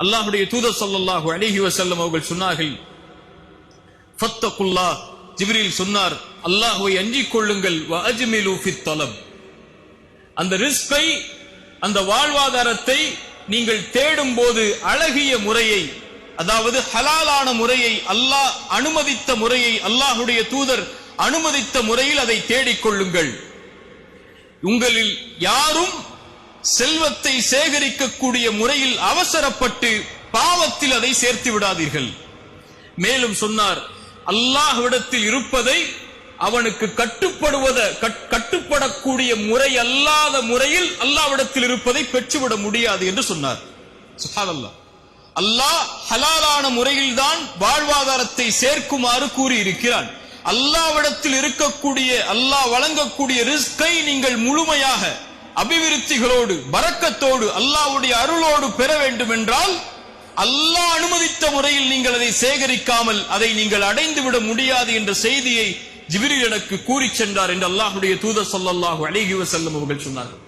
அல்லாஹ்வுடைய தூதர் ஸல்லல்லாஹு அலைஹி வஸல்லம் அவர்கள் சொன்னார்கள், ஃபத்தகுல்லாஹ், ஜிப்ரீல் சொன்னார், அல்லாஹ்வை அஞ்சிக் கொள்ளுங்கள், வ அஜ்மிலு ஃபித் தலப், அந்த ரிஸ்கை, அந்த வாழ்வாதாரத்தை நீங்கள் தேடும் போது அழகிய முறையை, அதாவது ஹலாலான முறையை, அல்லாஹ் அனுமதித்த முறையை, அல்லாஹ்வுடைய தூதர் அனுமதித்த முறையில் அதை தேடிக்கொள்ளுங்கள். உங்களில் யாரும் செல்வத்தை சேகரிக்கக்கூடிய முறையில் அவசரப்பட்டு பாவத்தில் அதை சேர்த்து விடாதீர்கள். மேலும் சொன்னார், அல்லாஹ்விடத்தில் இருப்பதை அவனுக்கு கட்டுப்படக்கூடிய முறை அல்லாத முறையில் அல்லாஹ்விடத்தில் இருப்பதை பெற்றுவிட முடியாது என்று சொன்னார். சுப்ஹானல்லாஹ். அல்லாஹ் ஹலாலான முறையில் தான் வாழ்வாதாரத்தை சேர்க்குமாறு கூறியிருக்கிறான். அல்லாஹ்விடத்தில் இருக்கக்கூடிய, அல்லாஹ் வழங்கக்கூடிய ரிஸ்கை நீங்கள் முழுமையாக அபிவிருத்திகளோடு, பரக்கத்தோடு, அல்லாஹ்வுடைய அருளோடு பெற வேண்டும் என்றால் அல்லாஹ் அனுமதித்த முறையில் நீங்கள் அதை சேகரிக்காமல் அதை நீங்கள் அடைந்து விட முடியாது என்ற செய்தியை ஜிப்ரீல் எனக்கு கூறி சென்றார் என்று அல்லாஹ்வுடைய தூதர் ஸல்லல்லாஹு அலைஹி வஸல்லம் அவர்கள் சொன்னார்கள்.